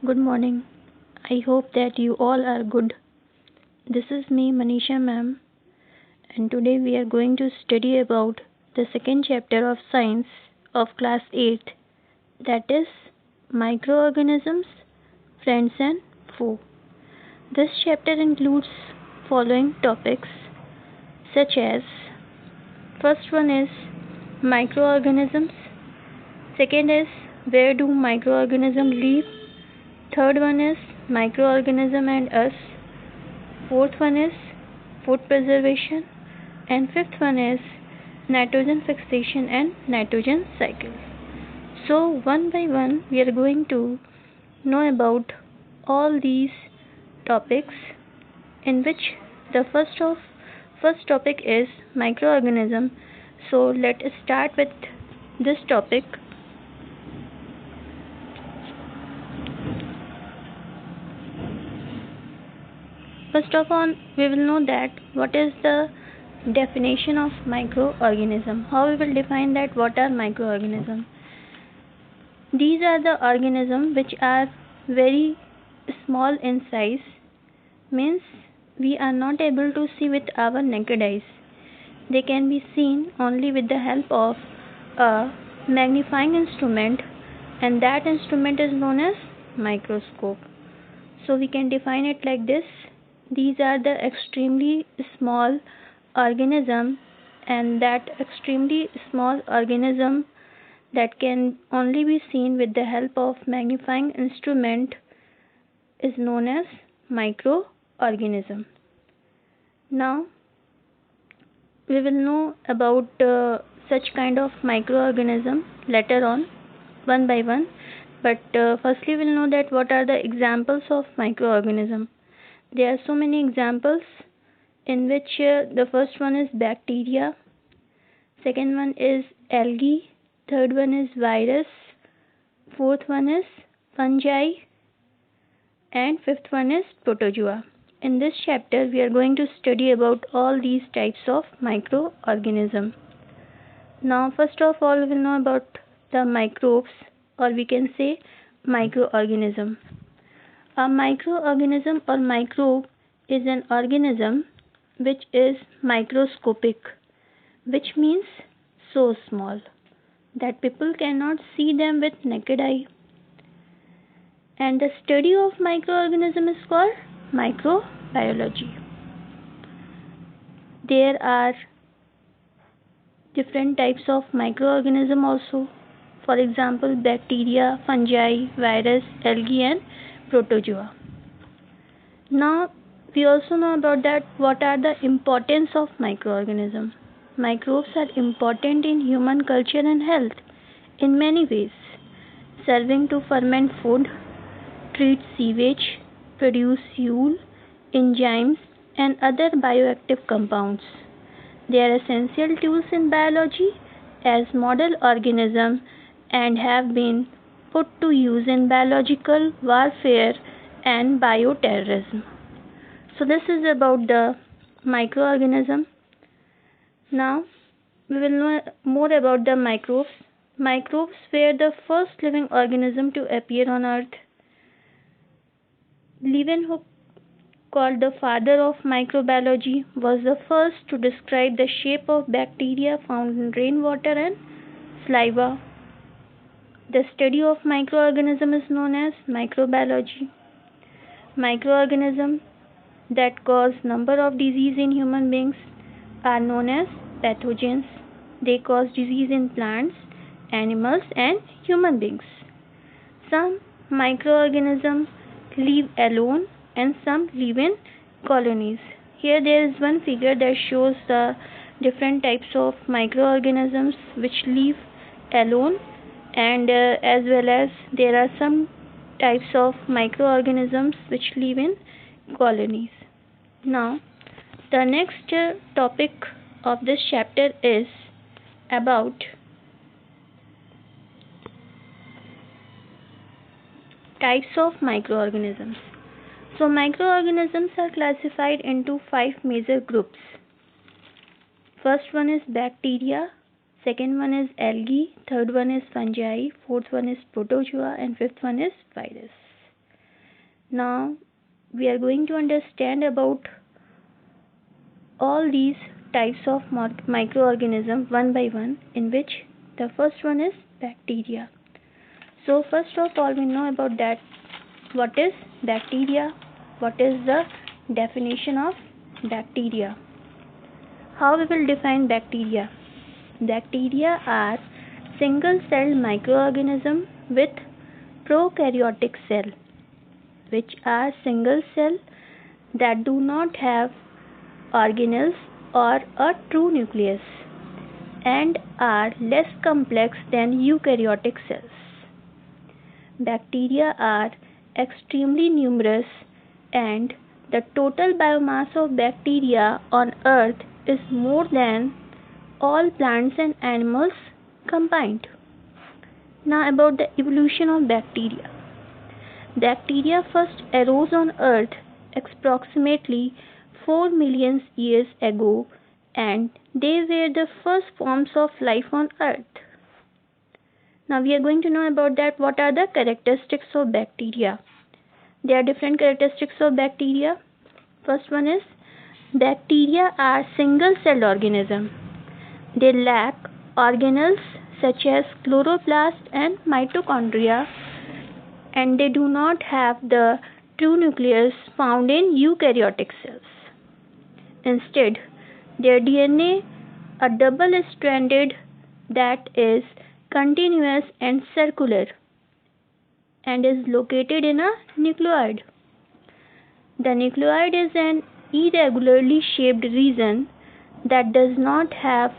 Good morning. I hope that you all are good. This is me, Manisha ma'am, and today we are going to study about the second chapter of science of class 8, that is microorganisms, friends and foe. This chapter includes following topics such as first one is microorganisms, second is where do microorganisms live, third one is microorganism and us, fourth one is food preservation, and fifth one is nitrogen fixation and nitrogen cycle. So one by one we are going to know about all these topics, in which the first topic is microorganism. So let us start with this topic. First of all, we will know that what is the definition of microorganism. How we will define that what are microorganisms. These are the organisms which are very small in size, means we are not able to see with our naked eyes. They can be seen only with the help of a magnifying instrument, and that instrument is known as microscope. So we can define it like this. These are the extremely small organism, and that extremely small organism that can only be seen with the help of magnifying instrument is known as microorganism. Now we will know about such kind of microorganism later on, one by one, but firstly we'll know that what are the examples of microorganism. There are so many examples, in which the first one is bacteria, second one is algae, third one is virus, fourth one is fungi, and fifth one is protozoa. In this chapter we are going to study about all these types of microorganism. Now first of all we will know about the microbes, or we can say microorganism. A microorganism or microbe is an organism which is microscopic, which means so small that people cannot see them with naked eye. And the study of microorganism is called microbiology. There are different types of microorganism also. For example, bacteria, fungi, virus, algae and protozoa. Now we also know about that what are the importance of microorganism. Microbes are important in human culture and health in many ways, serving to ferment food, treat sewage, produce fuel, enzymes and other bioactive compounds. They are essential tools in biology as model organisms and have been put to use in biological warfare and bioterrorism. So this is about the microorganism. Now we will know more about the microbes. Microbes were the first living organism to appear on earth. Leeuwenhoek, called the father of microbiology, was the first to describe the shape of bacteria found in rainwater and saliva. The study of microorganisms is known as microbiology. Microorganisms that cause number of disease in human beings are known as pathogens. They cause disease in plants, animals and human beings. Some microorganisms live alone and some live in colonies. Here there is one figure that shows the different types of microorganisms which live alone, and as well as there are some types of microorganisms which live in colonies. Now the next topic of this chapter is about types of microorganisms. So microorganisms are classified into 5 major groups. First one is bacteria, second one is algae, third one is fungi, fourth one is protozoa and fifth one is virus. Now we are going to understand about all these types of microorganisms one by one, in which the first one is bacteria. So first of all, we know about that what is bacteria, what is the definition of bacteria. How we will define bacteria? Bacteria are single-celled microorganisms with prokaryotic cell, which are single cell that do not have organelles or a true nucleus and are less complex than eukaryotic cells. Bacteria are extremely numerous, and the total biomass of bacteria on earth is more than all plants and animals combined. Now about the evolution of bacteria. Bacteria first arose on earth approximately 4 million years ago, and they were the first forms of life on earth. Now we are going to know about that what are the characteristics of bacteria. There are different characteristics of bacteria. First one is bacteria are single-celled organisms. They lack organelles such as chloroplast and mitochondria, and they do not have the true nucleus found in eukaryotic cells. Instead, their DNA are double-stranded, that is continuous and circular, and is located in a nucleoid. The nucleoid is an irregularly shaped region that does not have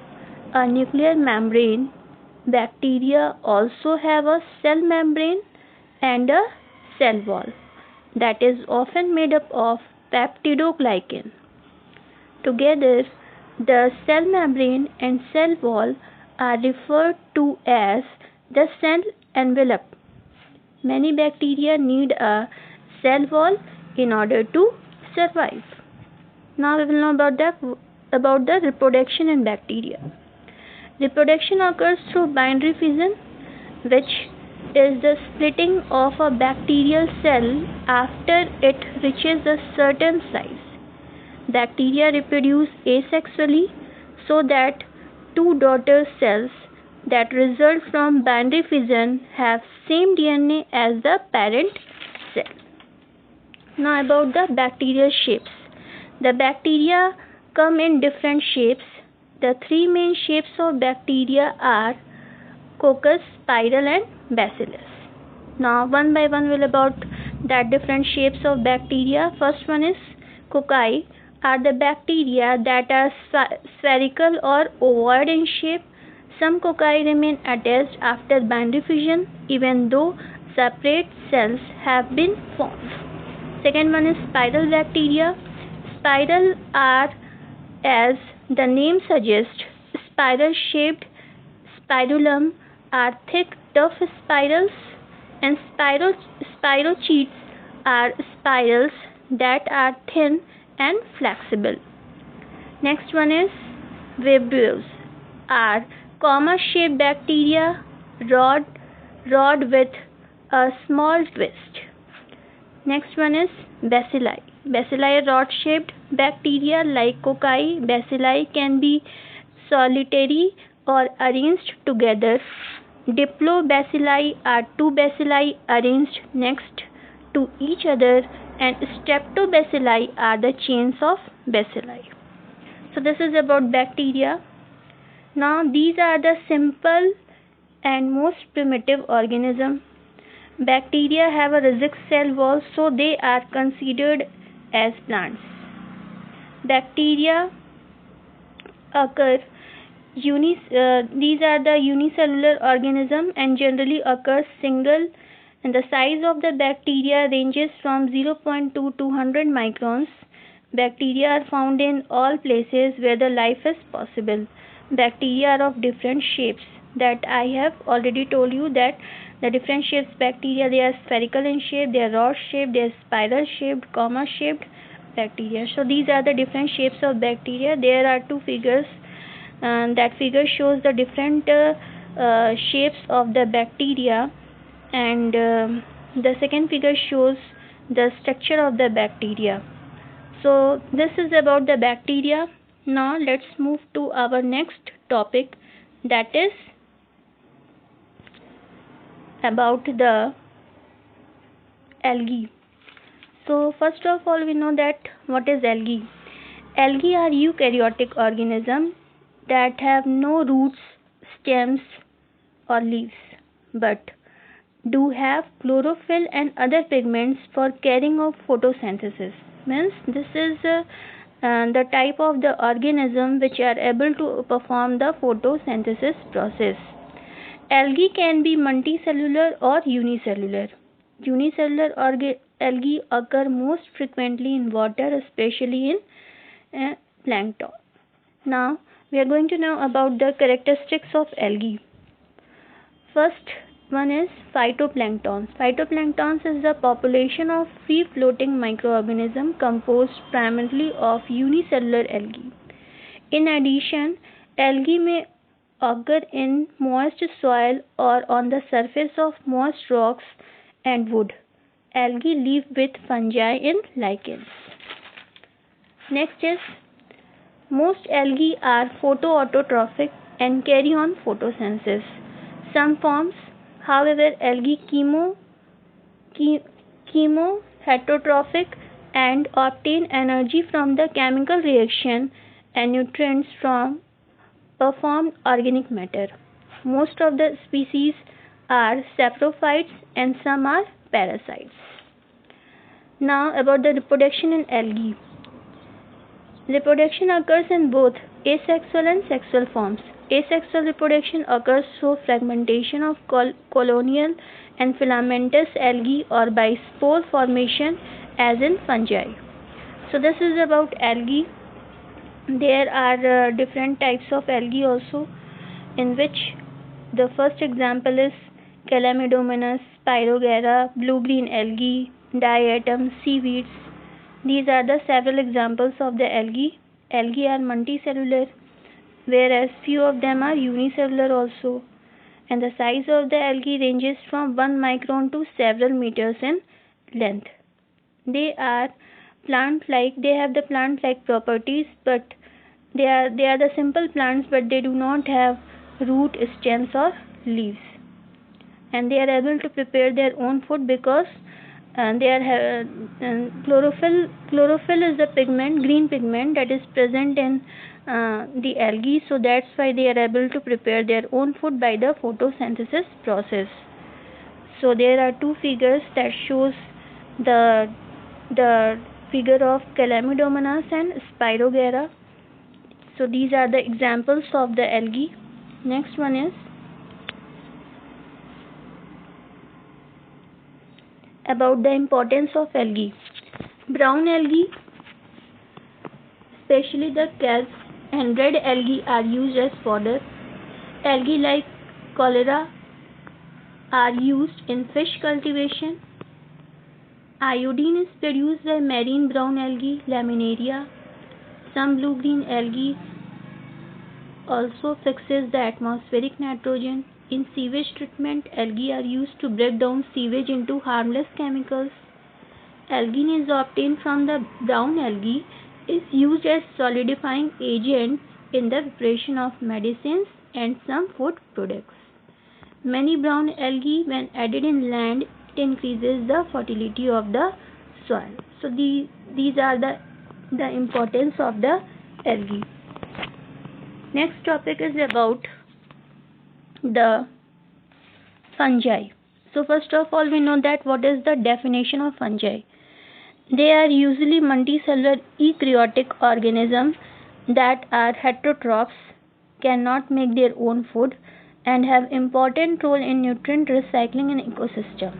a nuclear membrane. Bacteria also have a cell membrane and a cell wall that is often made up of peptidoglycan. Together, the cell membrane and cell wall are referred to as the cell envelope. Many bacteria need a cell wall in order to survive. Now we will know about the reproduction in bacteria. Reproduction occurs through binary fission, which is the splitting of a bacterial cell after it reaches a certain size. Bacteria reproduce asexually so that two daughter cells that result from binary fission have same DNA as the parent cell. Now about the bacterial shapes. The bacteria come in different shapes. The three main shapes of bacteria are coccus, spiral and bacillus. Now one by one we'll about that different shapes of bacteria. First one is cocci are the bacteria that are spherical or ovoid in shape. Some cocci remain attached after binary fission even though separate cells have been formed. Second one is spiral bacteria. Spiral are, as the name suggests, spiral shaped. Spirulum are thick, tough spirals, and spirochetes are spirals that are thin and flexible. Next one is vibrio are comma-shaped bacteria, rod with a small twist. Next one is bacilli. Bacilli are rod-shaped bacteria like cocci. Bacilli can be solitary or arranged together. Diplobacilli are two bacilli arranged next to each other, and streptobacilli are the chains of bacilli. So this is about bacteria. Now these are the simple and most primitive organisms. Bacteria have a rigid cell wall, so they are considered as plants. Bacteria occur these are the unicellular organism and generally occur single, and the size of the bacteria ranges from 0.2 to 100 microns. Bacteria are found in all places where the life is possible. Bacteria are of different shapes that I have already told you that the different shapes bacteria, they are spherical in shape, they are rod shaped, they are spiral shaped, comma shaped bacteria. So these are the different shapes of bacteria. There are two figures, and that figure shows the different shapes of the bacteria, and the second figure shows the structure of the bacteria. So this is about the bacteria. Now let's move to our next topic, that is about the algae. So first of all, we know that what is algae. Algae are eukaryotic organisms that have no roots, stems or leaves, but do have chlorophyll and other pigments for carrying out photosynthesis. Means this is the type of the organism which are able to perform the photosynthesis process. Algae can be multicellular or unicellular. Unicellular algae occur most frequently in water, especially in plankton. Now we are going to know about the characteristics of algae. First one is phytoplankton. Phytoplankton is the population of free-floating microorganisms composed primarily of unicellular algae. In addition, algae may occur in moist soil or on the surface of moist rocks and wood. Algae live with fungi in lichens. Next is, most algae are photoautotrophic and carry on photosynthesis. Some forms, however, algae chemoheterotrophic and obtain energy from the chemical reaction and nutrients from performed organic matter. Most of the species are saprophytes and some are parasites. Now about the reproduction in algae. Reproduction occurs in both asexual and sexual forms. Asexual reproduction occurs through fragmentation of colonial and filamentous algae or by spore formation as in fungi. So this is about algae. There are different types of algae also, in which the first example is Chlamydomonas, Spirogyra, blue-green algae, diatom, seaweeds. These are the several examples of the algae. Algae are multicellular, whereas few of them are unicellular also, and the size of the algae ranges from 1 micron to several meters in length. They are plant-like. They have the plant-like properties, but they are the simple plants, but they do not have root, stems or leaves, and they are able to prepare their own food because they are chlorophyll is the pigment, green pigment, that is present in the algae, so that's why they are able to prepare their own food by the photosynthesis process. So there are two figures that shows the figure of Chlamydomonas and Spirogyra. So these are the examples of the algae. Next one is about the importance of algae. Brown algae, especially the kelp, and red algae are used as fodder. Algae like cholera are used in fish cultivation. Iodine is produced by marine brown algae, Laminaria. Some blue-green algae also fixes the atmospheric nitrogen. In sewage treatment, algae are used to break down sewage into harmless chemicals. Algin is obtained from the brown algae, is used as solidifying agent in the preparation of medicines and some food products. Many brown algae, when added in land, it increases the fertility of the soil. So these are the importance of the algae. Next topic is about the fungi. So first of all, we know that what is the definition of fungi. They are usually multicellular eukaryotic organisms that are heterotrophs, cannot make their own food, and have important role in nutrient recycling in ecosystem.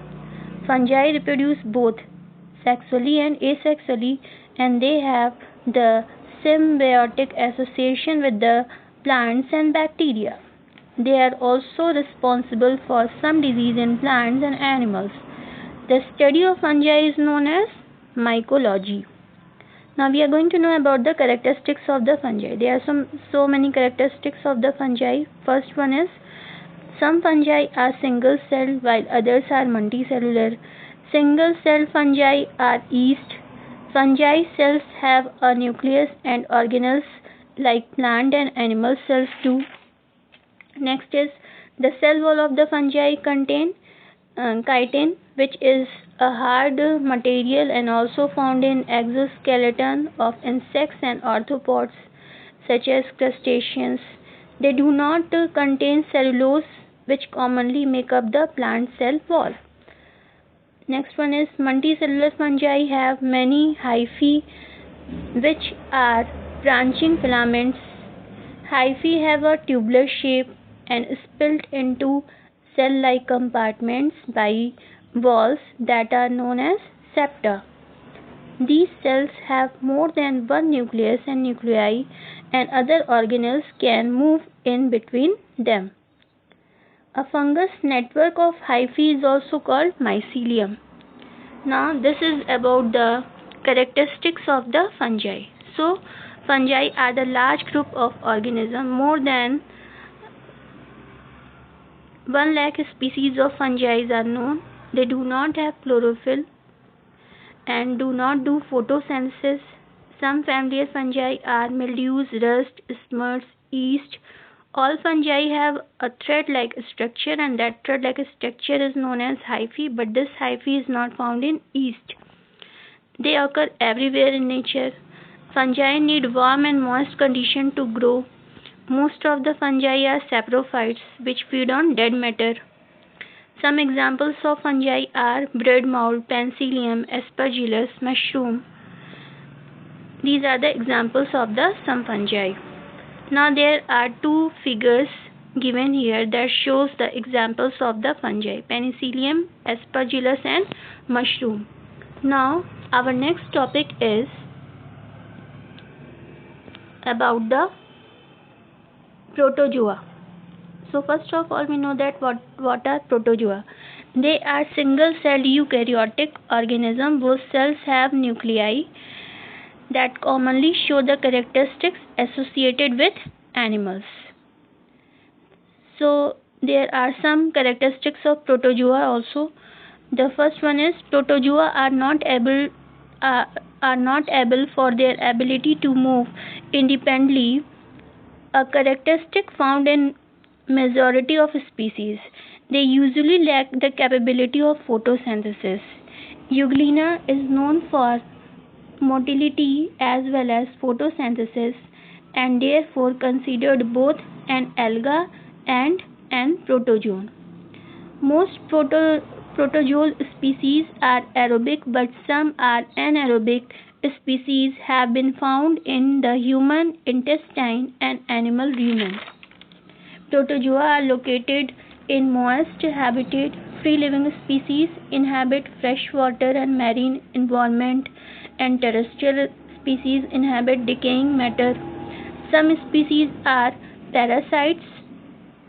Fungi reproduce both sexually and asexually, and they have the symbiotic association with the plants and bacteria. They are also responsible for some disease in plants and animals. The study of fungi is known as mycology. Now we are going to know about the characteristics of the fungi. There are so many characteristics of the fungi. First one is, some fungi are single celled while others are multicellular. Single-cell fungi are yeast. Fungi cells have a nucleus and organelles like plant and animal cells do. Next is the cell wall of the fungi contain chitin, which is a hard material and also found in exoskeleton of insects and arthropods such as crustaceans. They do not contain cellulose, which commonly make up the plant cell wall. Next one is multicellular fungi have many hyphae, which are branching filaments. Hyphae have a tubular shape and split into cell-like compartments by walls that are known as septa. These cells have more than one nucleus and nuclei, and other organelles can move in between them. A fungus network of hyphae is also called mycelium. Now this is about the characteristics of the fungi. So fungi are the large group of organisms. More than 1 lakh species of fungi are known. They do not have chlorophyll and do not do photosynthesis. Some familiar fungi are mildews, rust, smuts, yeast. All fungi have a thread-like structure, and that thread-like structure is known as hyphae, but this hyphae is not found in yeast. They occur everywhere in nature. Fungi need warm and moist conditions to grow. Most of the fungi are saprophytes, which feed on dead matter. Some examples of fungi are bread mold, penicillium, aspergillus, mushroom. These are the examples of the some fungi. Now there are two figures given here that shows the examples of the fungi: penicillium, aspergillus, and mushroom. Now our next topic is about the protozoa. So first of all, we know that what are protozoa. They are single-celled eukaryotic organisms whose cells have nuclei that commonly show the characteristics associated with animals. So there are some characteristics of protozoa also. The first one is protozoa are not able for their ability to move independently, a characteristic found in majority of species. They usually lack the capability of photosynthesis. Euglena is known for motility as well as photosynthesis, and therefore considered both an alga and an protozoan. Most protozoal species are aerobic, but some are anaerobic species have been found in the human intestine and animal rumen. Protozoa are located in moist habitat. Free-living species inhabit freshwater and marine environment, and terrestrial species inhabit decaying matter. Some species are parasites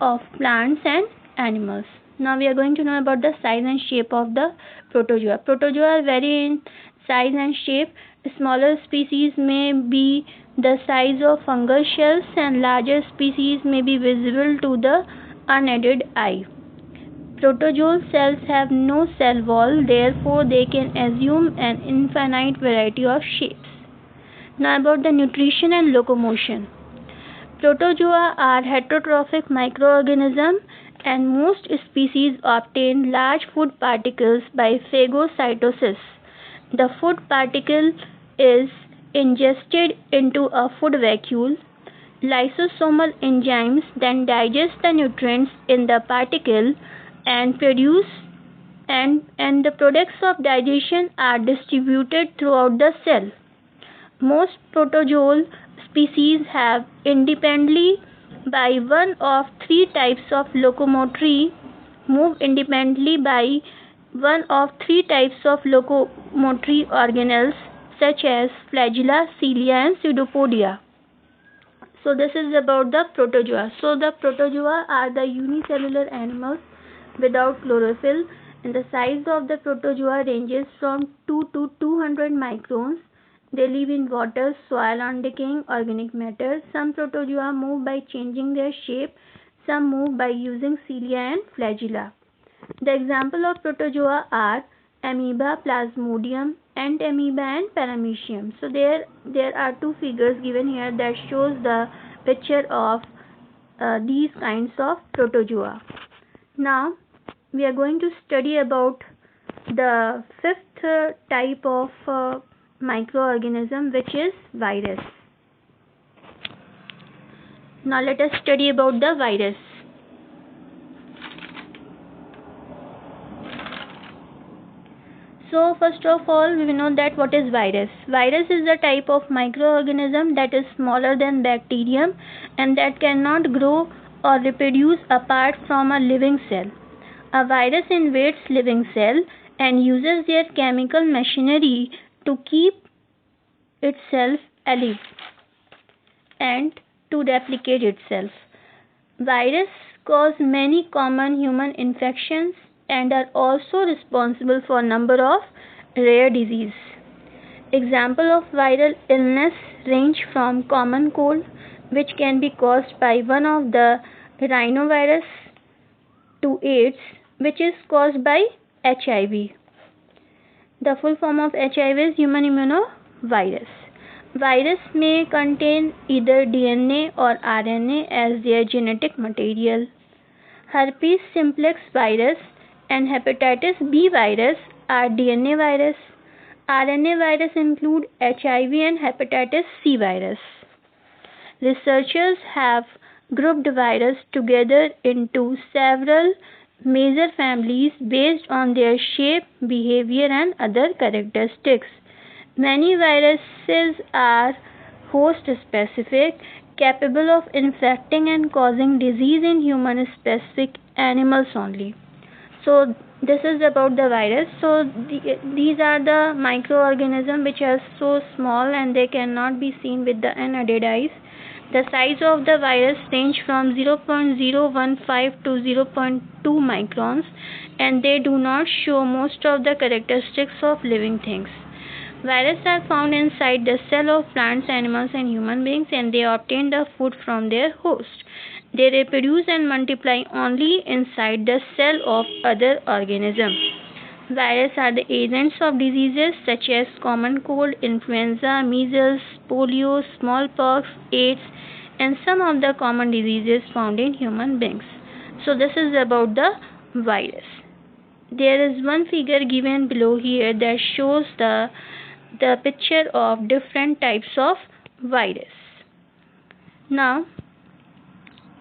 of plants and animals. Now we are going to know about the size and shape of the protozoa. Protozoa vary in size and shape. Smaller species may be the size of fungal shells, and larger species may be visible to the unaided eye. Protozoal cells have no cell wall, therefore they can assume an infinite variety of shapes. Now about the nutrition and locomotion. Protozoa are heterotrophic microorganisms, and most species obtain large food particles by phagocytosis. The food particle is ingested into a food vacuole. Lysosomal enzymes then digest the nutrients in the particle and produce and the products of digestion are distributed throughout the cell. Most protozoal species have independently by one of three types of locomotory move independently by one of three types of locomotory organelles such as flagella, cilia, and pseudopodia. So this is about the protozoa. So the protozoa are the unicellular animals without chlorophyll, and the size of the protozoa ranges from 2 to 200 microns. They live in water, soil, and decaying organic matter. Some protozoa move by changing their shape. Some move by using cilia and flagella. The example of protozoa are amoeba, plasmodium, entamoeba and paramecium. So there are two figures given here that shows the picture of these kinds of protozoa. Now we are going to study about the fifth type of microorganism, which is virus. Now let us study about the virus. So first of all, we will know that what is virus. Virus is a type of microorganism that is smaller than bacterium and that cannot grow or reproduce apart from a living cell. A virus invades living cell and uses their chemical machinery to keep itself alive and to replicate itself. Viruses cause many common human infections and are also responsible for a number of rare diseases. Examples of viral illness range from common cold, which can be caused by one of the rhinovirus, to AIDS, which is caused by HIV. The full form of HIV is human immunovirus. Virus may contain either DNA or RNA as their genetic material. Herpes simplex virus and hepatitis B virus are DNA virus. RNA virus include HIV and hepatitis C virus. Researchers have grouped virus together into several major families based on their shape, behavior and other characteristics. Many viruses are host specific, capable of infecting and causing disease in human specific animals only. So this is about the virus. So these are the microorganisms which are so small and they cannot be seen with the unaided eyes. The size of the virus range from 0.015 to 0.2 microns and they do not show most of the characteristics of living things. Viruses are found inside the cell of plants, animals and human beings and they obtain the food from their host. They reproduce and multiply only inside the cell of other organisms. Viruses are the agents of diseases such as common cold, influenza, measles, polio, smallpox, AIDS, and some of the common diseases found in human beings. So this is about the virus. There is one figure given below here that shows the picture of different types of virus. Now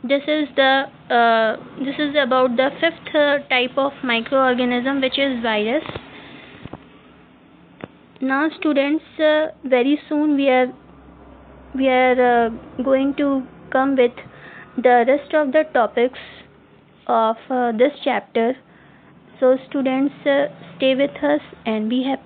this is about the fifth type of microorganism, which is virus. Now students, very soon we are going to come with the rest of the topics of this chapter. So students, stay with us and be happy.